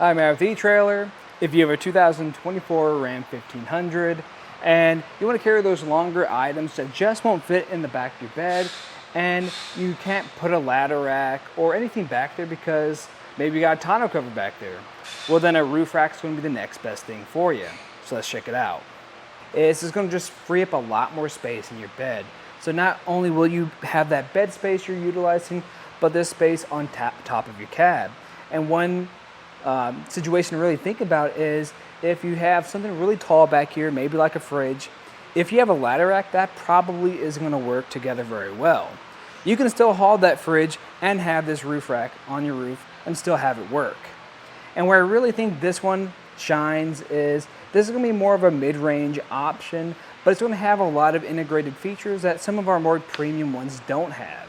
I'm out with etrailer. If you have a 2024 Ram 1500 and you want to carry those longer items that just won't fit in the back of your bed, and you can't put a ladder rack or anything back there because maybe you got a tonneau cover back there, well then a roof rack is going to be the next best thing for you. So let's check it out. This is going to just free up a lot more space in your bed. So not only will you have that bed space you're utilizing, but this space on top of your cab. And one situation to really think about is if you have something really tall back here, maybe like a fridge, if you have a ladder rack, that probably isn't going to work together very well. You can still haul that fridge and have this roof rack on your roof and still have it work. And where I really think this one shines is this is going to be more of a mid-range option, but it's going to have a lot of integrated features that some of our more premium ones don't have.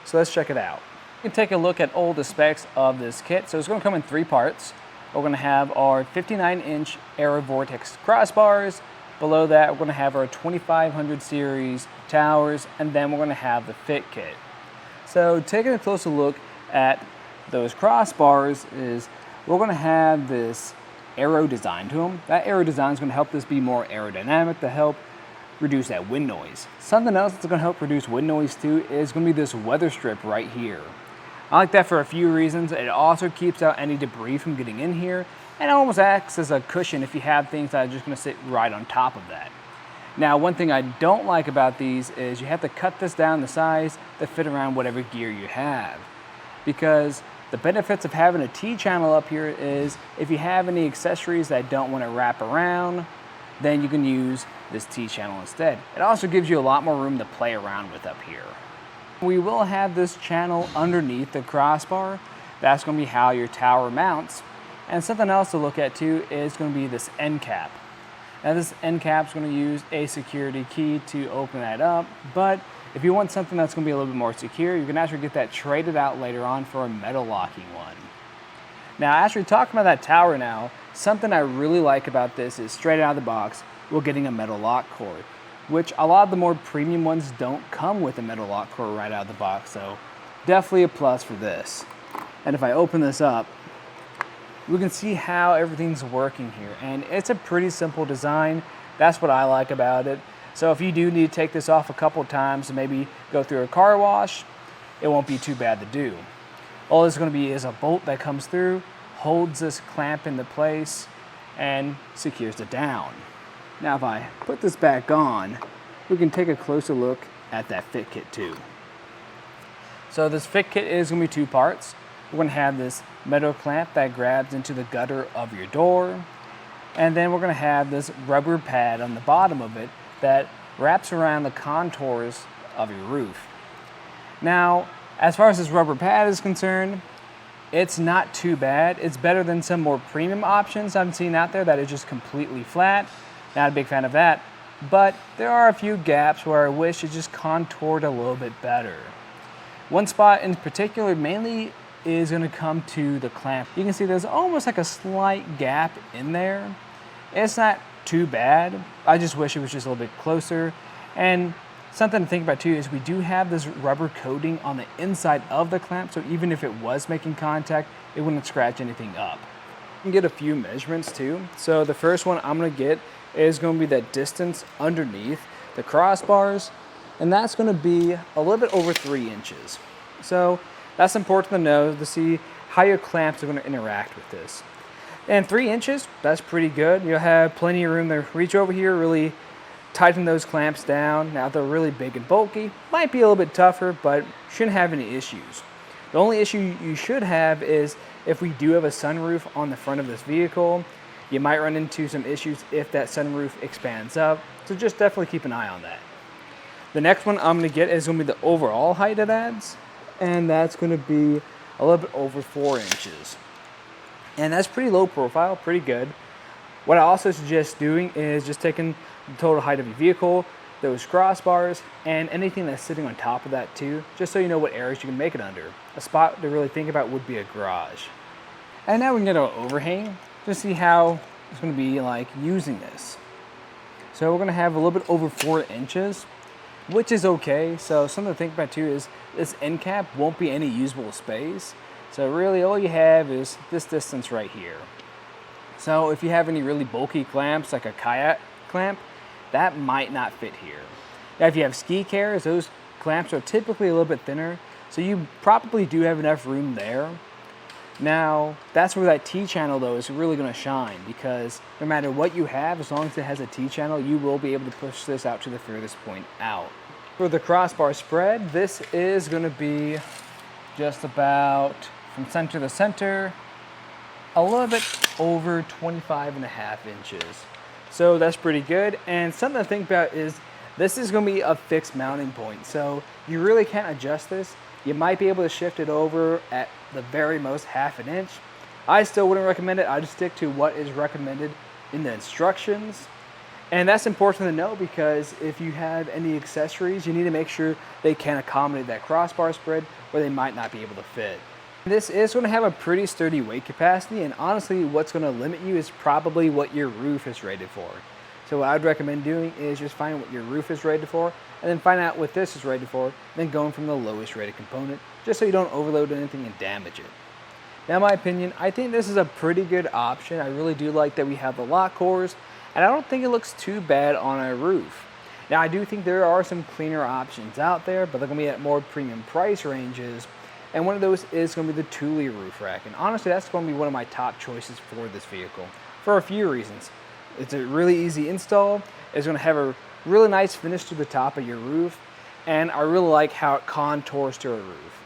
So let's check it out. You can take a look at all the specs of this kit. So it's going to come in 3 parts. We're going to have our 59-inch Rhino Vortex crossbars. Below that, we're going to have our 2500 series towers, and then we're going to have the fit kit. So taking a closer look at those crossbars is we're going to have this aero design to them. That aero design is going to help this be more aerodynamic to help reduce that wind noise. Something else that's going to help reduce wind noise too is going to be this weather strip right here. I like that for a few reasons. It also keeps out any debris from getting in here, and it almost acts as a cushion if you have things that are just going to sit right on top of that. Now, one thing I don't like about these is you have to cut this down to size to fit around whatever gear you have. Because the benefits of having a T-channel up here is if you have any accessories that don't want to wrap around, then you can use this T-channel instead. It also gives you a lot more room to play around with up here. We will have this channel underneath the crossbar. That's going to be how your tower mounts. And something else to look at too is going to be this end cap. Now this end cap is going to use a security key to open that up, but if you want something that's going to be a little bit more secure, you can actually get that traded out later on for a metal locking one. Now, actually talking about that tower now, something I really like about this is straight out of the box, we're getting a metal lock cord, which a lot of the more premium ones don't come with a metal lock cord right out of the box, so definitely a plus for this. And if I open this up, we can see how everything's working here, and it's a pretty simple design. That's what I like about it. So if you do need to take this off a couple times and maybe go through a car wash, it won't be too bad to do. All it's going to be is a bolt that comes through, holds this clamp into place, and secures it down. Now if I put this back on, we can take a closer look at that fit kit too. So this fit kit is going to be 2 parts. We're going to have this metal clamp that grabs into the gutter of your door, and then we're going to have this rubber pad on the bottom of it that wraps around the contours of your roof. Now, as far as this rubber pad is concerned, it's not too bad. It's better than some more premium options I've seen out there that is just completely flat. Not a big fan of that, but there are a few gaps where I wish it just contoured a little bit better. One spot in particular mainly is going to come to the clamp. You can see there's almost like a slight gap in there. It's not too bad. I just wish it was just a little bit closer. And something to think about too is we do have this rubber coating on the inside of the clamp, so even if it was making contact, it wouldn't scratch anything up. You can get a few measurements too. So the first one I'm going to get is going to be that distance underneath the crossbars, and that's going to be a little bit over 3 inches. So that's important to know to see how your clamps are going to interact with this. And 3 inches, that's pretty good. You'll have plenty of room to reach over here, really tighten those clamps down. Now, if they're really big and bulky, might be a little bit tougher, but shouldn't have any issues. The only issue you should have is if we do have a sunroof on the front of this vehicle, you might run into some issues if that sunroof expands up. So just definitely keep an eye on that. The next one I'm going to get is going to be the overall height it adds, and that's going to be a little bit over 4 inches. And that's pretty low profile, pretty good. What I also suggest doing is just taking the total height of your vehicle, those crossbars, and anything that's sitting on top of that too, just so you know what areas you can make it under. A spot to really think about would be a garage. And now we can get an overhang to see how it's going to be like using this. So we're going to have a little bit over 4 inches, which is okay. So something to think about too is this end cap won't be any usable space. So really all you have is this distance right here. So if you have any really bulky clamps, like a kayak clamp, that might not fit here. Now if you have ski carriers, those clamps are typically a little bit thinner, so you probably do have enough room there. Now, that's where that T-channel though is really gonna shine, because no matter what you have, as long as it has a T-channel, you will be able to push this out to the furthest point out. For the crossbar spread, this is gonna be just about from center to center, a little bit over 25.5 inches. So that's pretty good. And something to think about is this is gonna be a fixed mounting point. So you really can't adjust this. You might be able to shift it over at the very most 1/2 inch. I still wouldn't recommend it. I just stick to what is recommended in the instructions. And that's important to know, because if you have any accessories, you need to make sure they can accommodate that crossbar spread, or they might not be able to fit. This is going to have a pretty sturdy weight capacity, and honestly what's going to limit you is probably what your roof is rated for. So what I'd recommend doing is just find what your roof is rated for, and then find out what this is rated for, then going from the lowest rated component, just so you don't overload anything and damage it. Now in my opinion, I think this is a pretty good option. I really do like that we have the lock cores, and I don't think it looks too bad on a roof. Now I do think there are some cleaner options out there, but they're going to be at more premium price ranges, and one of those is going to be the Thule roof rack. And honestly, that's going to be one of my top choices for this vehicle, for a few reasons. It's a really easy install, it's going to have a really nice finish to the top of your roof, and I really like how it contours to a roof.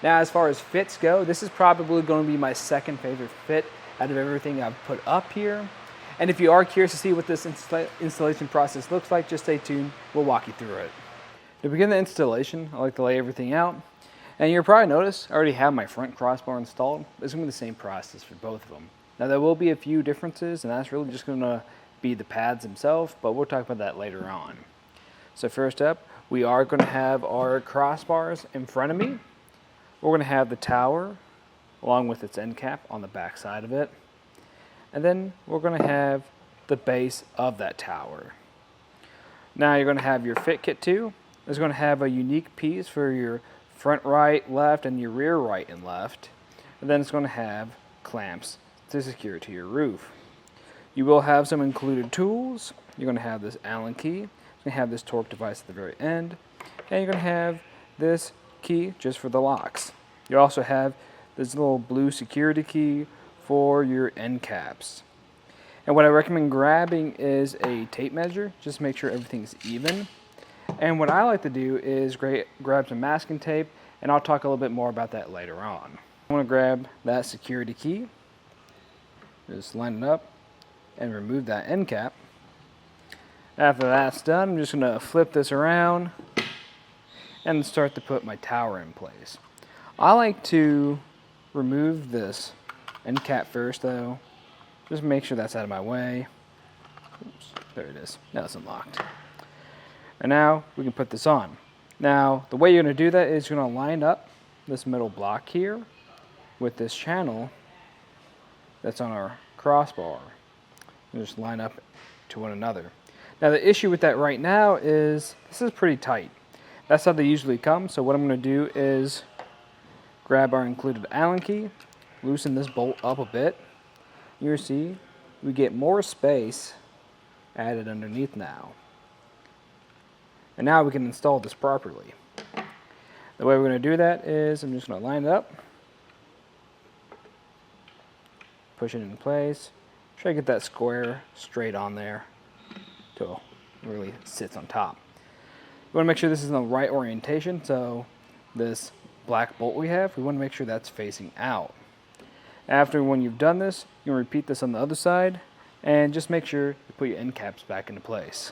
Now as far as fits go, this is probably going to be my second favorite fit out of everything I've put up here. And if you are curious to see what this installation process looks like, just stay tuned, we'll walk you through it. To begin the installation, I like to lay everything out. And you'll probably notice I already have my front crossbar installed. It's going to be the same process for both of them. Now there will be a few differences, and that's really just going to be the pads themselves, but we'll talk about that later on. So first up, we are going to have our crossbars in front of me. We're going to have the tower along with its end cap on the back side of it. And then we're going to have the base of that tower. Now you're going to have your fit kit too. It's going to have a unique piece for your front right, left, and your rear right and left. And then it's going to have clamps to secure to your roof. You will have some included tools. You're going to have this Allen key. You're going to have this torque device at the very end. And you're going to have this key just for the locks. You also have this little blue security key for your end caps. And what I recommend grabbing is a tape measure, just to make sure everything's even. And what I like to do is grab some masking tape, and I'll talk a little bit more about that later on. I want to grab that security key, just line it up, and remove that end cap. After that's done, I'm just going to flip this around and start to put my tower in place. I like to remove this end cap first though, just make sure that's out of my way. Oops, there it is. Now it's unlocked. And now we can put this on. Now the way you're going to do that is you're going to line up this middle block here with this channel that's on our crossbar. And just line up to one another. Now the issue with that right now is this is pretty tight. That's how they usually come, so what I'm going to do is grab our included Allen key, loosen this bolt up a bit. You'll see we get more space added underneath now. And now we can install this properly. The way we're going to do that is I'm just going to line it up, push it in place, try to get that square straight on there till it really sits on top. We want to make sure this is in the right orientation, so this black bolt we have, we want to make sure that's facing out. After when you've done this, you can repeat this on the other side, and just make sure you put your end caps back into place.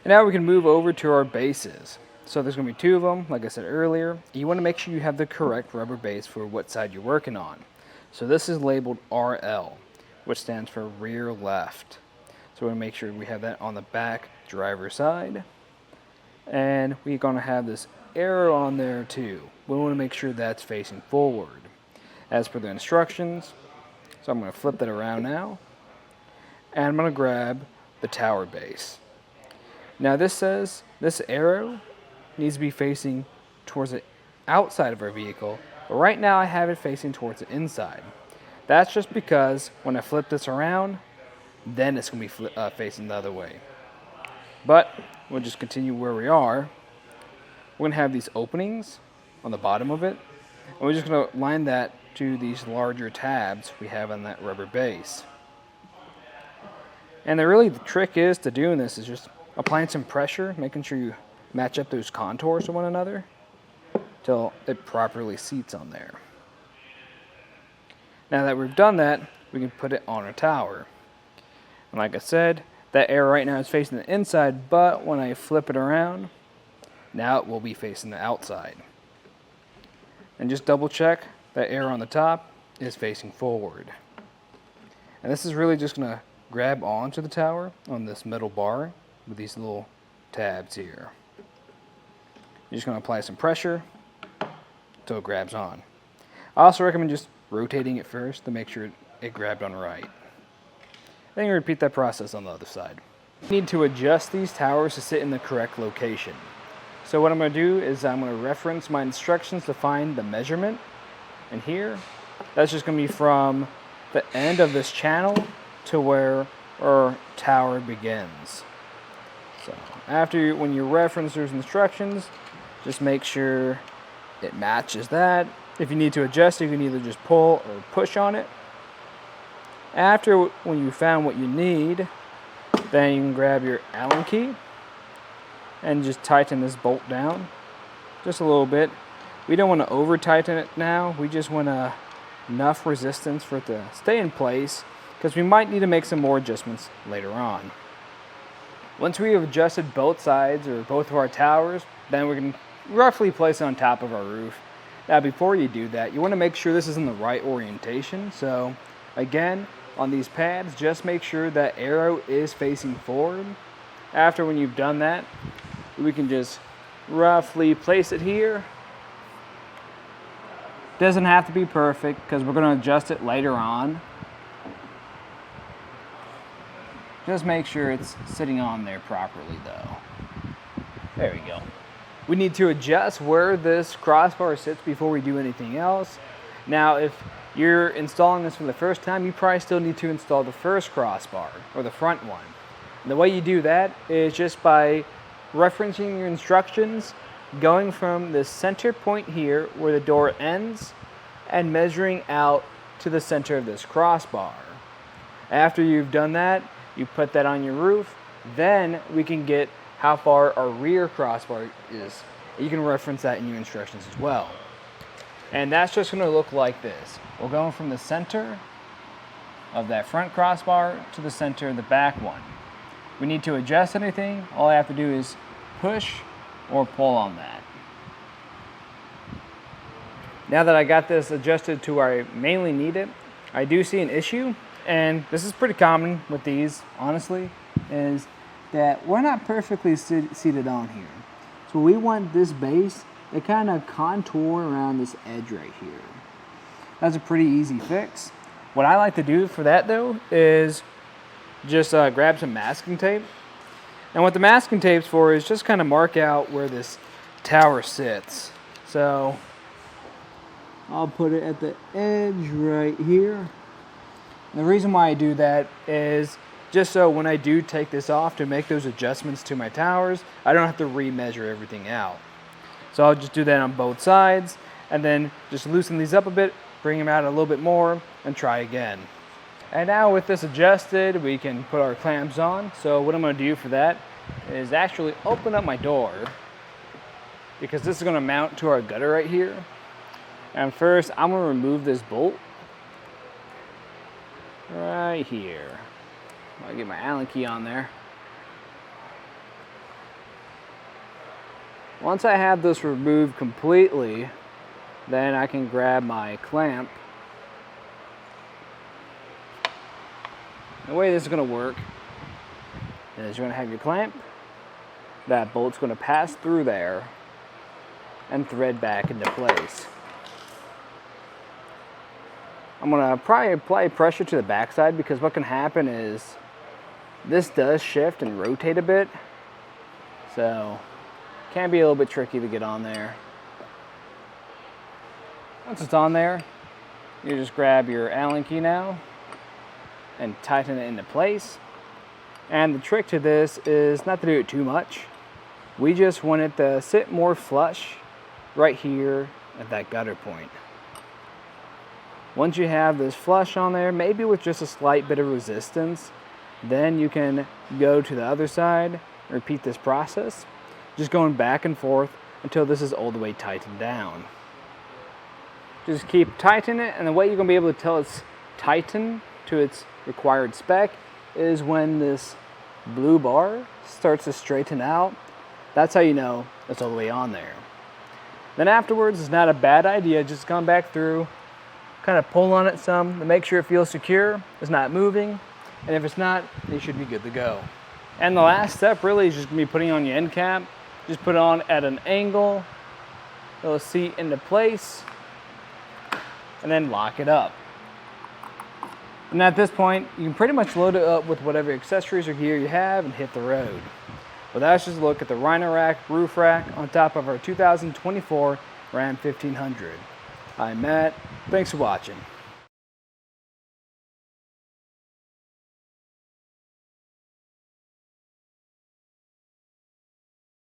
And now we can move over to our bases. So there's going to be two of them, like I said earlier. You want to make sure you have the correct rubber base for what side you're working on. So this is labeled RL, which stands for rear left. So we want to make sure we have that on the back driver's side. And we're going to have this arrow on there too. We want to make sure that's facing forward as per the instructions. So I'm going to flip that around now, and I'm going to grab the tower base. Now this says this arrow needs to be facing towards the outside of our vehicle But right now I have it facing towards the inside. That's just because when I flip this around, then it's going to be facing the other way. But we'll just continue where we are. We're going to have these openings on the bottom of it. And we're just going to line that to these larger tabs we have on that rubber base. And the trick is to doing this is just applying some pressure, making sure you match up those contours to one another till it properly seats on there. Now that we've done that, we can put it on our tower. And like I said, that arrow right now is facing the inside, but when I flip it around, now it will be facing the outside. And just double check that arrow on the top is facing forward. And this is really just going to grab onto the tower on this metal bar with these little tabs here. You're just going to apply some pressure until it grabs on. I also recommend just rotating it first to make sure it grabbed on right. Then you repeat that process on the other side. You need to adjust these towers to sit in the correct location. So what I'm going to do is I'm going to reference my instructions to find the measurement. And here, that's just going to be from the end of this channel to where our tower begins. So when you reference those instructions, just make sure it matches that. If you need to adjust, you can either just pull or push on it. After when you found what you need, then you can grab your Allen key and just tighten this bolt down just a little bit. We don't want to over tighten it now. We just want enough resistance for it to stay in place, because we might need to make some more adjustments later on. Once we have adjusted both sides or both of our towers, then we can roughly place it on top of our roof. Now before you do that, you want to make sure this is in the right orientation. So again, on these pads, just make sure that arrow is facing forward. After when you've done that, we can just roughly place it here. Doesn't have to be perfect because we're going to adjust it later on. Just make sure it's sitting on there properly though. There we go. We need to adjust where this crossbar sits before we do anything else. Now, if you're installing this for the first time, you probably still need to install the first crossbar, or the front one. And the way you do that is just by referencing your instructions, going from the center point here where the door ends, and measuring out to the center of this crossbar. After you've done that, you put that on your roof, then we can get how far our rear crossbar is. You can reference that in your instructions as well. And that's just going to look like this. We're going from the center of that front crossbar to the center of the back one. We need to adjust anything, all I have to do is push or pull on that. Now that I got this adjusted to where I mainly need it, I do see an issue, and this is pretty common with these, honestly, is that we're not perfectly seated on here. So we want this base to kind of contour around this edge right here. That's a pretty easy fix. What I like to do for that though is just grab some masking tape. And what the masking tape's for is just kind of mark out where this tower sits. So I'll put it at the edge right here. And the reason why I do that is just so when I do take this off to make those adjustments to my towers, I don't have to re-measure everything out. So I'll just do that on both sides and then just loosen these up a bit, bring them out a little bit more, and try again. And now with this adjusted, we can put our clamps on. So what I'm going to do for that is actually open up my door, because this is going to mount to our gutter right here. And first, I'm going to remove this bolt right here. I'll get my Allen key on there. Once I have this removed completely, then I can grab my clamp. The way this is going to work is you're going to have your clamp. That bolt's going to pass through there and thread back into place. I'm going to probably apply pressure to the backside, because what can happen is this does shift and rotate a bit, so it can be a little bit tricky to get on there. Once it's on there, you just grab your Allen key now and tighten it into place. And the trick to this is not to do it too much. We just want it to sit more flush right here at that gutter point. Once you have this flush on there, maybe with just a slight bit of resistance, then you can go to the other side and repeat this process, just going back and forth until this is all the way tightened down. Just keep tightening it, and the way you're going to be able to tell it's tightened to its required spec is when this blue bar starts to straighten out. That's how you know it's all the way on there. Then afterwards, it's not a bad idea just come back through, kind of pull on it some to make sure it feels secure, it's not moving, and if it's not, you should be good to go. And the last step really is just going to be putting on your end cap. Just put it on at an angle, it'll seat into place, and then lock it up. And at this point, you can pretty much load it up with whatever accessories or gear you have and hit the road. Well, that's just a look at the Rhino Rack Roof Rack on top of our 2024 Ram 1500. I'm Matt, thanks for watching.